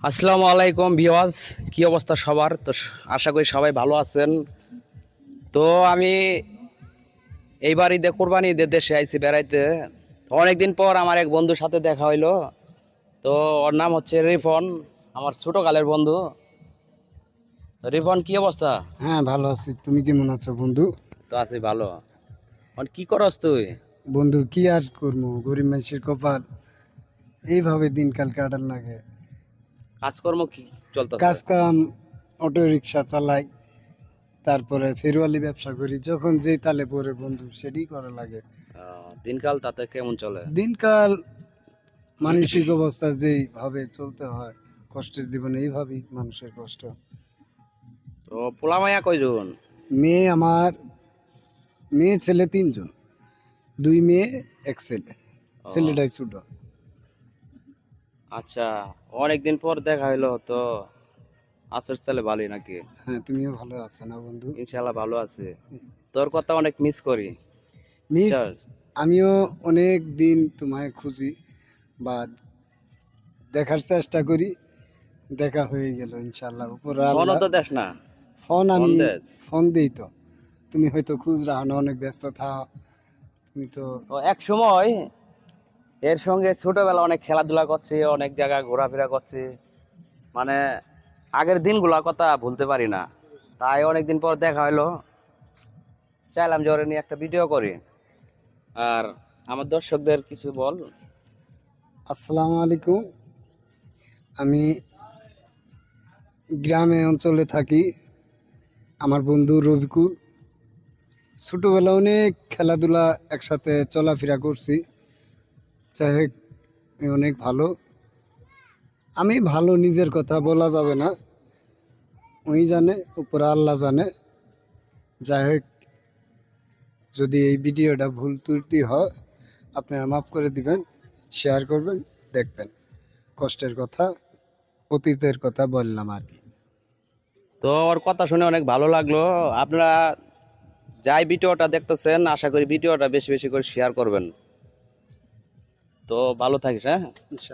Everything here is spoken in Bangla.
আসসালামু আলাইকুম ভিউয়ার্স, কি অবস্থা সবার? তো আশা করি সবাই ভালো আছেন। তো আমি এইবার ঈদে কোরবানি ঈদের দেশে আইছি বেড়াইতে। তো অনেকদিন পর আমার এক বন্ধুর সাথে দেখা হইলো। তো ওর নাম হচ্ছে রিফন, আমার ছোটকালের বন্ধু। তো রিফন, কি অবস্থা? হ্যাঁ, ভালো আছি। তুমি কেমন আছো বন্ধু? তো আছি ভালো। কি করস তুই? বন্ধু কি আর করবো, গরিব মানুষের কপাল, এইভাবে দিনকাল কাটার লাগে। কাজকর্ম কি চলতেছে? কাজ কাম, অটো রিক্সা চালাই, তারপরে ফেরিওয়ালি ব্যবসা করি। যখন যেই তালে পড়ে বন্ধু সেটাই করা লাগে। দিনকাল তাতে কেমন চলে? দিনকাল মানসিক অবস্থা যেইভাবে চলতে হয়, কষ্টের জীবনে এইভাবেই মানুষের কষ্ট। তো পোলা মাইয়া কয়জন? মেয়ে আমার, মেয়ে ছেলে তিনজন, দুই মেয়ে এক ছেলে। ও, ছেলেটাই ছোট। আচ্ছা, অনেকদিন পর দেখা হইলো। তো আসর তাহলে ভালোই নাকি? হ্যাঁ, তুমিও ভালো আছো না বন্ধু? ইনশাল্লাহ ভালো আছে। তোর কথা অনেক মিস করি। মিস, বুঝছস? আমিও অনেক দিন তোমায় খুঁজি বা দেখার চেষ্টা করি। দেখা হয়ে গেল ইনশাল্লাহ, উপর ফোনও আল্লাহ। তো দেখ না। ফোন ফোন আমি দেস? ফোন দিই তো, তুমি হয়তো খুঁজ রাখো না, অনেক ব্যস্ত থাও তুমি তো। ও, এক সময় এর সঙ্গে ছোটবেলা অনেক খেলাধুলা করছি, অনেক জায়গায় ঘোরাফেরা করছি। মানে আগের দিনগুলোর কথা ভুলতে পারি না। তাই অনেকদিন পর দেখা হইলো, চাইলাম যে ওরে নিয়ে একটা ভিডিও করি। আর আমার দর্শকদের কিছু বল। আসসালামু আলাইকুম। আমি গ্রামে অঞ্চলে থাকি। আমার বন্ধু রবিকুল, ছোটোবেলা অনেক খেলাধুলা একসাথে চলাফেরা করছি। যাই হোক, এ অনেক ভালো। আমি ভালো, নিজের কথা বলা যাবে না, ওই জানে, উপরে আল্লাহ জানে। যাই হোক, যদি এই ভিডিওটা ভুল ত্রুটি হয় আপনারা মাফ করে দিবেন, শেয়ার করবেন, দেখবেন। কষ্টের কথা, অতীতের কথা বললাম আর কি। তো ওর কথা শুনে অনেক ভালো লাগলো। আপনারা যাই ভিডিওটা দেখতেছেন, আশা করি ভিডিওটা বেশি বেশি করে শেয়ার করবেন। তো ভালো থাকিস, হ্যাঁ।